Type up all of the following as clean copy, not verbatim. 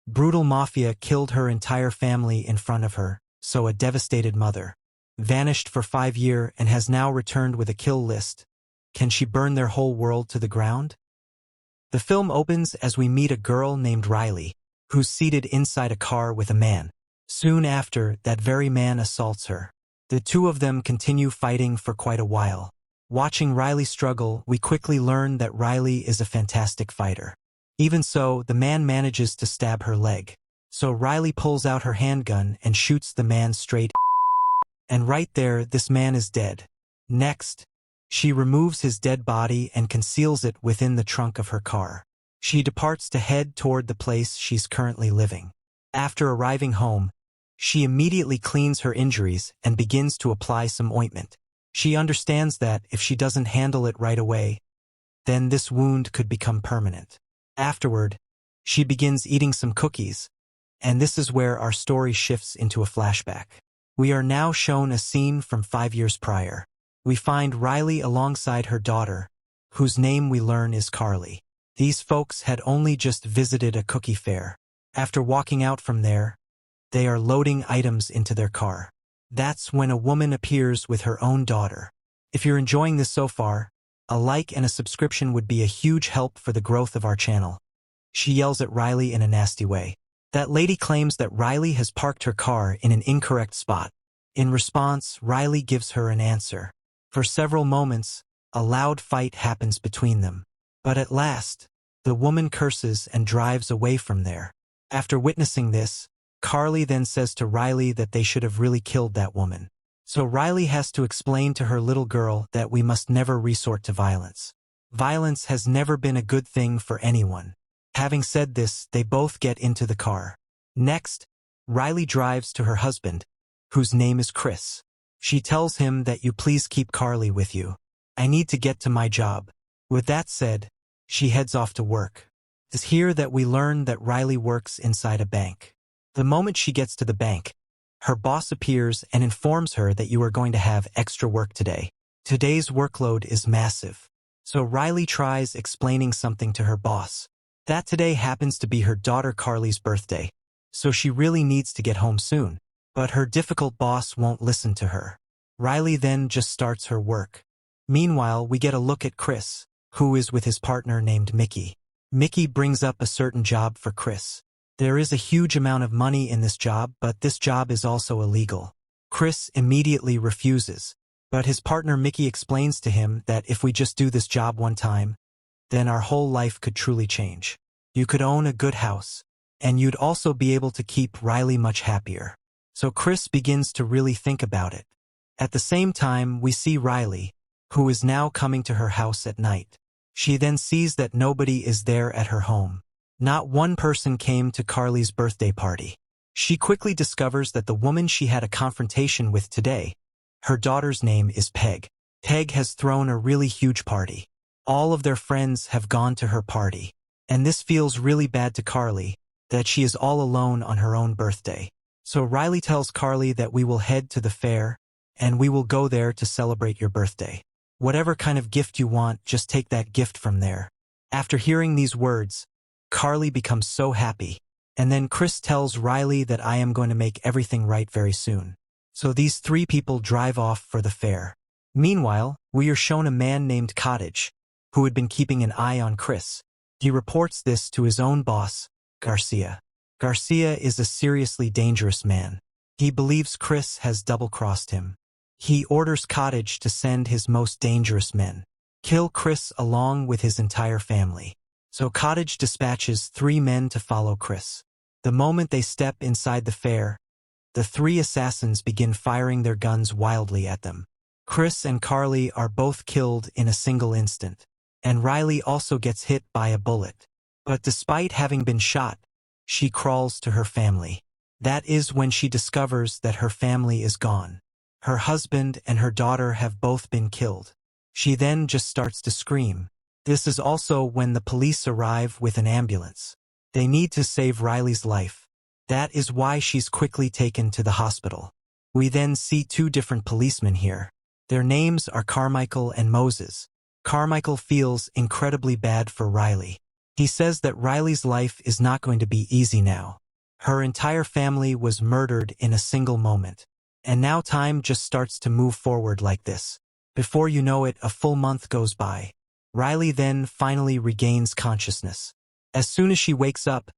Brutal mafia killed her entire family in front of her, so a devastated mother vanished for 5 years and has now returned with a kill list. Can she burn their whole world to the ground? The film opens as we meet a girl named Riley, who's seated inside a car with a man. Soon after, that very man assaults her. The two of them continue fighting for quite a while. Watching Riley struggle, we quickly learn that Riley is a fantastic fighter. Even so, the man manages to stab her leg. So Riley pulls out her handgun and shoots the man straight. And right there, this man is dead. Next, she removes his dead body and conceals it within the trunk of her car. She departs to head toward the place she's currently living. After arriving home, she immediately cleans her injuries and begins to apply some ointment. She understands that if she doesn't handle it right away, then this wound could become permanent. Afterward, she begins eating some cookies, and this is where our story shifts into a flashback. We are now shown a scene from 5 years prior. We find Riley alongside her daughter, whose name we learn is Carly. These folks had only just visited a cookie fair. After walking out from there, they are loading items into their car. That's when a woman appears with her own daughter. If you're enjoying this so far, a like and a subscription would be a huge help for the growth of our channel. She yells at Riley in a nasty way. That lady claims that Riley has parked her car in an incorrect spot. In response, Riley gives her an answer. For several moments, a loud fight happens between them. But at last, the woman curses and drives away from there. After witnessing this, Carly then says to Riley that they should have really killed that woman. So Riley has to explain to her little girl that we must never resort to violence. Violence has never been a good thing for anyone. Having said this, they both get into the car. Next, Riley drives to her husband, whose name is Chris. She tells him that you please keep Carly with you. I need to get to my job. With that said, she heads off to work. It's here that we learn that Riley works inside a bank. The moment she gets to the bank, her boss appears and informs her that you are going to have extra work today. Today's workload is massive. So Riley tries explaining something to her boss. That today happens to be her daughter Carly's birthday, so she really needs to get home soon. But her difficult boss won't listen to her. Riley then just starts her work. Meanwhile, we get a look at Chris, who is with his partner named Mickey. Mickey brings up a certain job for Chris. There is a huge amount of money in this job, but this job is also illegal. Chris immediately refuses, but his partner Mickey explains to him that if we just do this job one time, then our whole life could truly change. You could own a good house, and you'd also be able to keep Riley much happier. So Chris begins to really think about it. At the same time, we see Riley, who is now coming to her house at night. She then sees that nobody is there at her home. Not one person came to Carly's birthday party. She quickly discovers that the woman she had a confrontation with today, her daughter's name is Peg. Peg has thrown a really huge party. All of their friends have gone to her party. And this feels really bad to Carly, that she is all alone on her own birthday. So Riley tells Carly that we will head to the fair, and we will go there to celebrate your birthday. Whatever kind of gift you want, just take that gift from there. After hearing these words, Carly becomes so happy. And then Chris tells Riley that I am going to make everything right very soon. So these three people drive off for the fair. Meanwhile, we are shown a man named Cottage, who had been keeping an eye on Chris. He reports this to his own boss, Garcia. Garcia is a seriously dangerous man. He believes Chris has double-crossed him. He orders Cottage to send his most dangerous men. Kill Chris along with his entire family. So Cottage dispatches 3 men to follow Chris. The moment they step inside the fair, the 3 assassins begin firing their guns wildly at them. Chris and Carly are both killed in a single instant, and Riley also gets hit by a bullet. But despite having been shot, she crawls to her family. That is when she discovers that her family is gone. Her husband and her daughter have both been killed. She then just starts to scream. This is also when the police arrive with an ambulance. They need to save Riley's life. That is why she's quickly taken to the hospital. We then see 2 different policemen here. Their names are Carmichael and Moses. Carmichael feels incredibly bad for Riley. He says that Riley's life is not going to be easy now. Her entire family was murdered in a single moment. And now time just starts to move forward like this. Before you know it, a full month goes by. Riley then finally regains consciousness. As soon as she wakes up,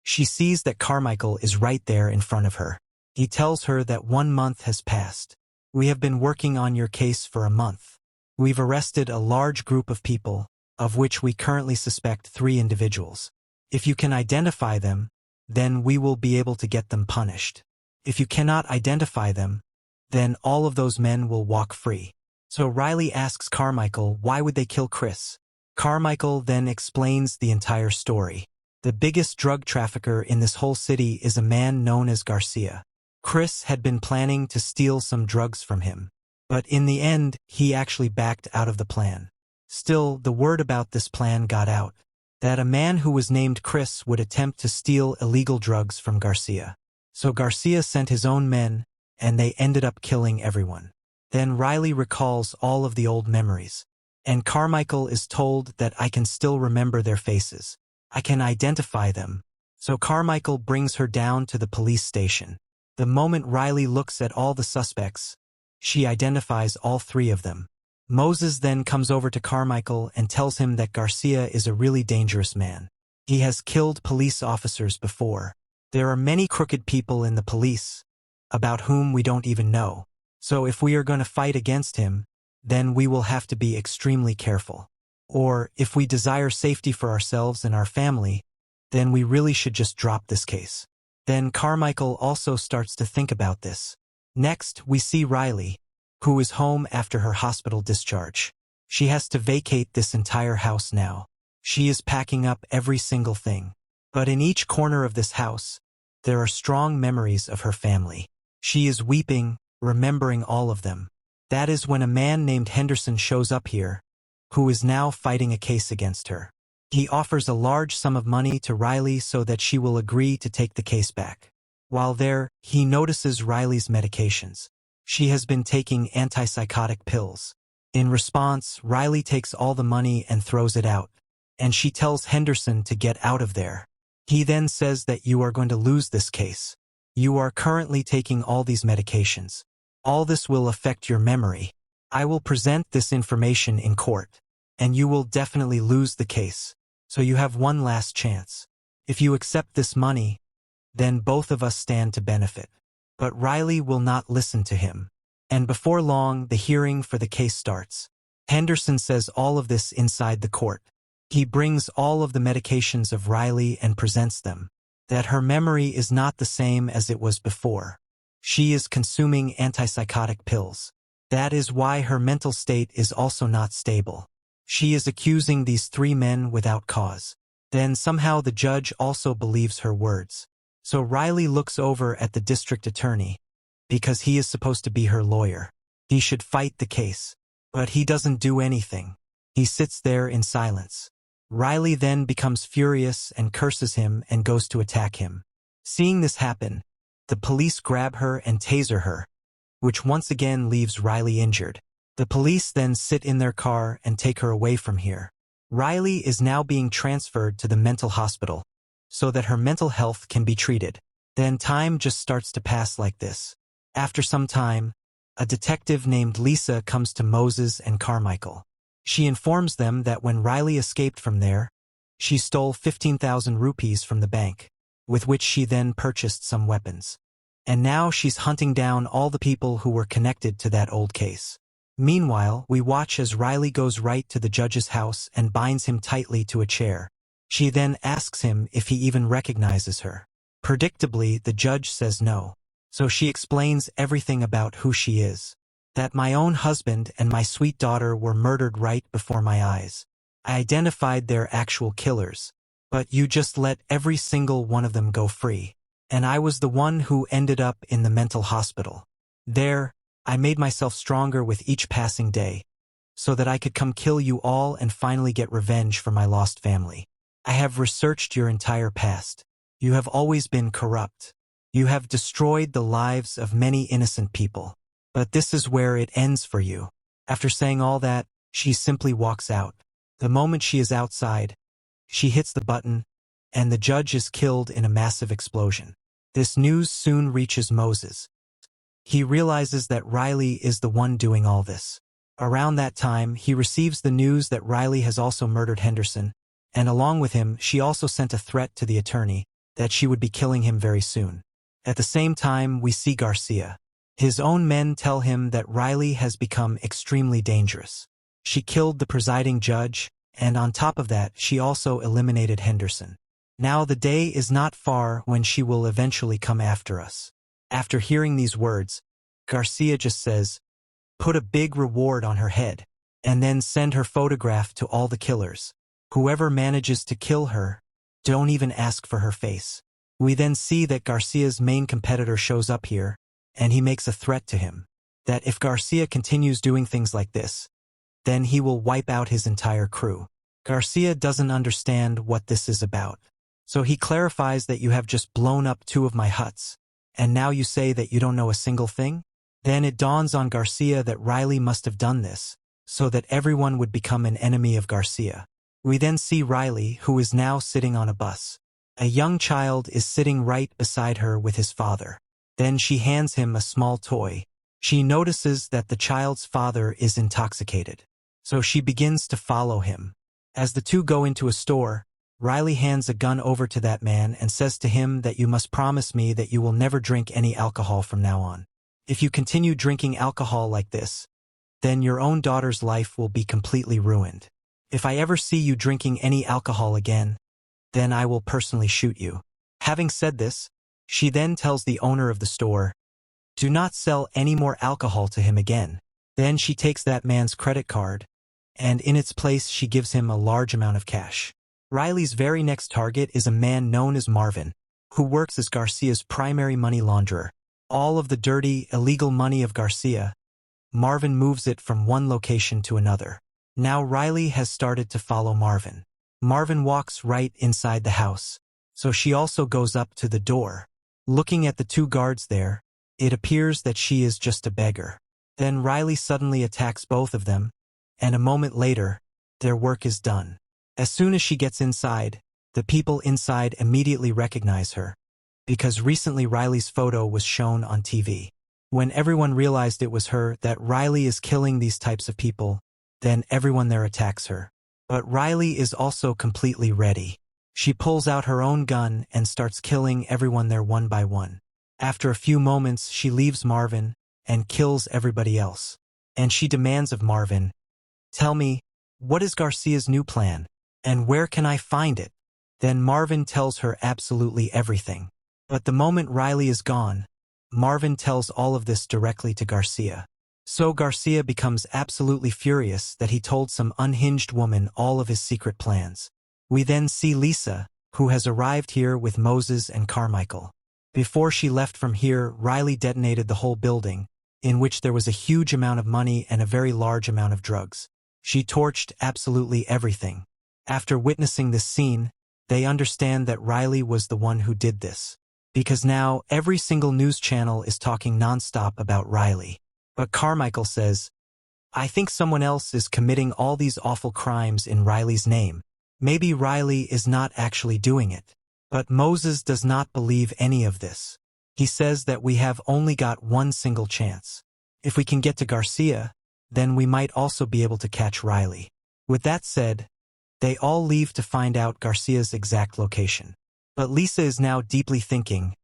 she sees that Carmichael is right there in front of her. He tells her that 1 month has passed. We have been working on your case for a month. We've arrested a large group of people, of which we currently suspect 3 individuals. If you can identify them, then we will be able to get them punished. If you cannot identify them, then all of those men will walk free. So Riley asks Carmichael why would they kill Chris. Carmichael then explains the entire story. The biggest drug trafficker in this whole city is a man known as Garcia. Chris had been planning to steal some drugs from him. But in the end, he actually backed out of the plan. Still, the word about this plan got out, that a man who was named Chris would attempt to steal illegal drugs from Garcia. So Garcia sent his own men, and they ended up killing everyone. Then Riley recalls all of the old memories. And Carmichael is told that I can still remember their faces. I can identify them. So Carmichael brings her down to the police station. The moment Riley looks at all the suspects, she identifies all 3 of them. Moses then comes over to Carmichael and tells him that Garcia is a really dangerous man. He has killed police officers before. There are many crooked people in the police, about whom we don't even know. So if we are going to fight against him, then we will have to be extremely careful. Or, if we desire safety for ourselves and our family, then we really should just drop this case. Then Carmichael also starts to think about this. Next, we see Riley, who is home after her hospital discharge. She has to vacate this entire house now. She is packing up every single thing. But in each corner of this house, there are strong memories of her family. She is weeping, remembering all of them. That is when a man named Henderson shows up here, who is now fighting a case against her. He offers a large sum of money to Riley so that she will agree to take the case back. While there, he notices Riley's medications. She has been taking antipsychotic pills. In response, Riley takes all the money and throws it out, and she tells Henderson to get out of there. He then says that you are going to lose this case. You are currently taking all these medications. All this will affect your memory. I will present this information in court, and you will definitely lose the case. So you have one last chance. If you accept this money, then both of us stand to benefit. But Riley will not listen to him. And before long, the hearing for the case starts. Henderson says all of this inside the court. He brings all of the medications of Riley and presents them. That her memory is not the same as it was before. She is consuming antipsychotic pills. That is why her mental state is also not stable. She is accusing these 3 men without cause. Then somehow the judge also believes her words. So Riley looks over at the district attorney, because he is supposed to be her lawyer. He should fight the case. But he doesn't do anything. He sits there in silence. Riley then becomes furious and curses him and goes to attack him. Seeing this happen, the police grab her and taser her, which once again leaves Riley injured. The police then sit in their car and take her away from here. Riley is now being transferred to the mental hospital, so that her mental health can be treated. Then time just starts to pass like this. After some time, a detective named Lisa comes to Moses and Carmichael. She informs them that when Riley escaped from there, she stole 15,000 rupees from the bank, with which she then purchased some weapons. And now she's hunting down all the people who were connected to that old case. Meanwhile, we watch as Riley goes right to the judge's house and binds him tightly to a chair. She then asks him if he even recognizes her. Predictably, the judge says no. So she explains everything about who she is. That my own husband and my sweet daughter were murdered right before my eyes. I identified their actual killers. But you just let every single one of them go free. And I was the one who ended up in the mental hospital. There, I made myself stronger with each passing day, so that I could come kill you all and finally get revenge for my lost family. I have researched your entire past. You have always been corrupt. You have destroyed the lives of many innocent people. But this is where it ends for you. After saying all that, she simply walks out. The moment she is outside, She hits the button, and the judge is killed in a massive explosion. This news soon reaches Moses. He realizes that Riley is the one doing all this. Around that time, he receives the news that Riley has also murdered Henderson, and along with him, she also sent a threat to the attorney that she would be killing him very soon. At the same time, we see Garcia. His own men tell him that Riley has become extremely dangerous. She killed the presiding judge, and on top of that, she also eliminated Henderson. Now the day is not far when she will eventually come after us. After hearing these words, Garcia just says, "Put a big reward on her head, and then send her photograph to all the killers. Whoever manages to kill her, don't even ask for her face." We then see that Garcia's main competitor shows up here, and he makes a threat to him, that if Garcia continues doing things like this, then he will wipe out his entire crew. Garcia doesn't understand what this is about. So he clarifies that you have just blown up 2 of my huts, and now you say that you don't know a single thing? Then it dawns on Garcia that Riley must have done this, so that everyone would become an enemy of Garcia. We then see Riley, who is now sitting on a bus. A young child is sitting right beside her with his father. Then she hands him a small toy. She notices that the child's father is intoxicated. So she begins to follow him. As the two go into a store, Riley hands a gun over to that man and says to him that you must promise me that you will never drink any alcohol from now on. If you continue drinking alcohol like this, then your own daughter's life will be completely ruined. If I ever see you drinking any alcohol again, then I will personally shoot you. Having said this, she then tells the owner of the store, do not sell any more alcohol to him again. Then she takes that man's credit card, and in its place she gives him a large amount of cash. Riley's very next target is a man known as Marvin, who works as Garcia's primary money launderer. All of the dirty, illegal money of Garcia, Marvin moves it from one location to another. Now Riley has started to follow Marvin. Marvin walks right inside the house, so she also goes up to the door. Looking at the 2 guards there, it appears that she is just a beggar. Then Riley suddenly attacks both of them, and a moment later, their work is done. As soon as she gets inside, the people inside immediately recognize her, because recently Riley's photo was shown on TV. When everyone realized it was her, that Riley is killing these types of people, then everyone there attacks her. But Riley is also completely ready. She pulls out her own gun and starts killing everyone there one by one. After a few moments, she leaves Marvin and kills everybody else. And she demands of Marvin, tell me, what is Garcia's new plan? And where can I find it? Then Marvin tells her absolutely everything. But the moment Riley is gone, Marvin tells all of this directly to Garcia. So Garcia becomes absolutely furious that he told some unhinged woman all of his secret plans. We then see Lisa, who has arrived here with Moses and Carmichael. Before she left from here, Riley detonated the whole building, in which there was a huge amount of money and a very large amount of drugs. She torched absolutely everything. After witnessing this scene, they understand that Riley was the one who did this. Because now every single news channel is talking nonstop about Riley. But Carmichael says, I think someone else is committing all these awful crimes in Riley's name. Maybe Riley is not actually doing it. But Moses does not believe any of this. He says that we have only got one single chance. If we can get to Garcia, then we might also be able to catch Riley. With that said, they all leave to find out Garcia's exact location. But Lisa is now deeply thinking,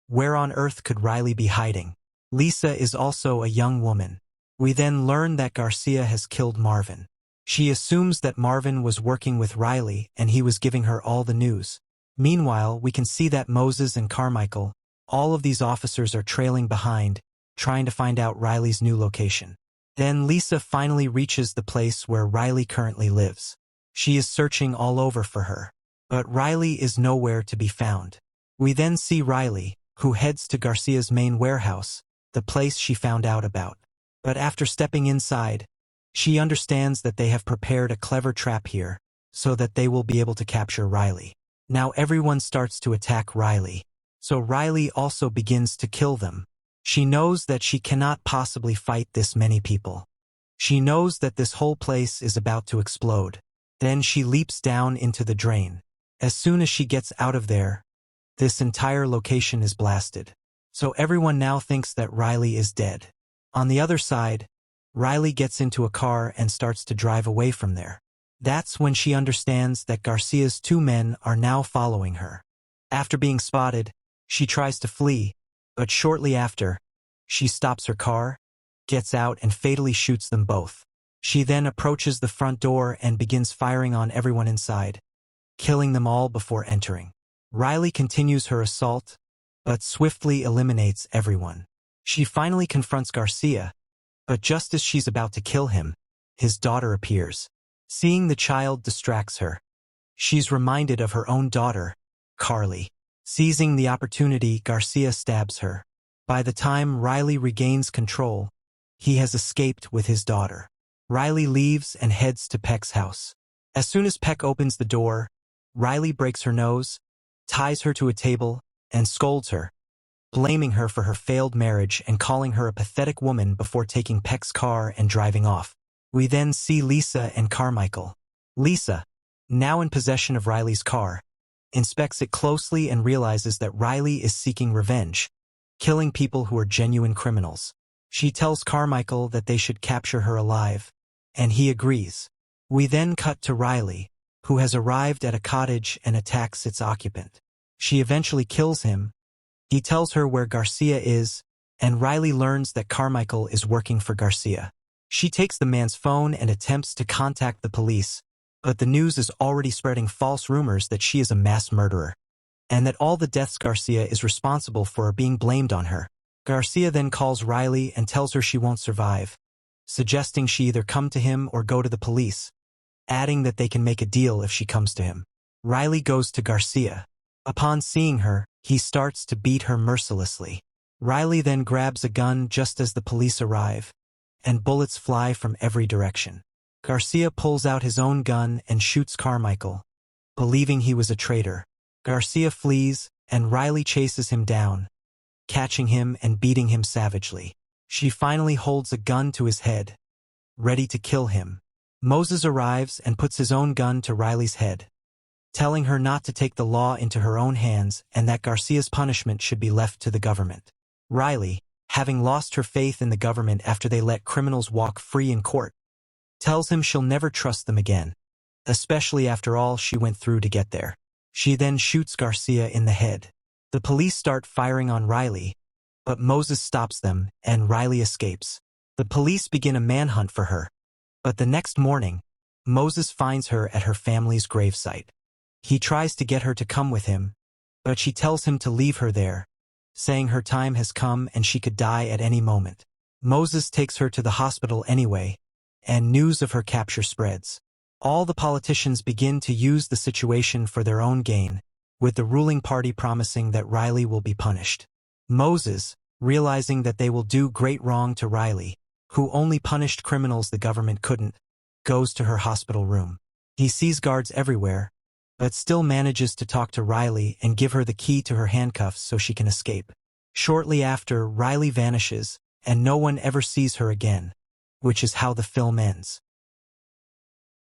where on earth could Riley be hiding? Lisa is also a young woman. We then learn that Garcia has killed Marvin. She assumes that Marvin was working with Riley and he was giving her all the news. Meanwhile, we can see that Moses and Carmichael, all of these officers are trailing behind, trying to find out Riley's new location. Then Lisa finally reaches the place where Riley currently lives. She is searching all over for her, but Riley is nowhere to be found. We then see Riley, who heads to Garcia's main warehouse, the place she found out about. But after stepping inside, she understands that they have prepared a clever trap here, so that they will be able to capture Riley. Now everyone starts to attack Riley, so Riley also begins to kill them. She knows that she cannot possibly fight this many people. She knows that this whole place is about to explode. Then she leaps down into the drain. As soon as she gets out of there, this entire location is blasted. So everyone now thinks that Riley is dead. On the other side, Riley gets into a car and starts to drive away from there. That's when she understands that Garcia's 2 men are now following her. After being spotted, she tries to flee, but shortly after, she stops her car, gets out and fatally shoots them both. She then approaches the front door and begins firing on everyone inside, killing them all before entering. Riley continues her assault, but swiftly eliminates everyone. She finally confronts Garcia, but just as she's about to kill him, his daughter appears. Seeing the child distracts her. She's reminded of her own daughter, Carly. Seizing the opportunity, Garcia stabs her. By the time Riley regains control, he has escaped with his daughter. Riley leaves and heads to Peck's house. As soon as Peck opens the door, Riley breaks her nose, ties her to a table, and scolds her, blaming her for her failed marriage and calling her a pathetic woman before taking Peck's car and driving off. We then see Lisa and Carmichael. Lisa, now in possession of Riley's car, inspects it closely and realizes that Riley is seeking revenge, killing people who are genuine criminals. She tells Carmichael that they should capture her alive, and he agrees. We then cut to Riley, who has arrived at a cottage and attacks its occupant. She eventually kills him. He tells her where Garcia is, and Riley learns that Carmichael is working for Garcia. She takes the man's phone and attempts to contact the police, but the news is already spreading false rumors that she is a mass murderer, and that all the deaths Garcia is responsible for are being blamed on her. Garcia then calls Riley and tells her she won't survive, suggesting she either come to him or go to the police, adding that they can make a deal if she comes to him. Riley goes to Garcia. Upon seeing her, he starts to beat her mercilessly. Riley then grabs a gun just as the police arrive, and bullets fly from every direction. Garcia pulls out his own gun and shoots Carmichael, believing he was a traitor. Garcia flees, and Riley chases him down, catching him and beating him savagely. She finally holds a gun to his head, ready to kill him. Moses arrives and puts his own gun to Riley's head, telling her not to take the law into her own hands and that Garcia's punishment should be left to the government. Riley, having lost her faith in the government after they let criminals walk free in court, tells him she'll never trust them again, especially after all she went through to get there. She then shoots Garcia in the head. The police start firing on Riley, but Moses stops them and Riley escapes. The police begin a manhunt for her, but the next morning, Moses finds her at her family's gravesite. He tries to get her to come with him, but she tells him to leave her there, saying her time has come and she could die at any moment. Moses takes her to the hospital anyway, and news of her capture spreads. All the politicians begin to use the situation for their own gain, with the ruling party promising that Riley will be punished. Moses, realizing that they will do great wrong to Riley, who only punished criminals the government couldn't, goes to her hospital room. He sees guards everywhere, but still manages to talk to Riley and give her the key to her handcuffs so she can escape. Shortly after, Riley vanishes, and no one ever sees her again, which is how the film ends.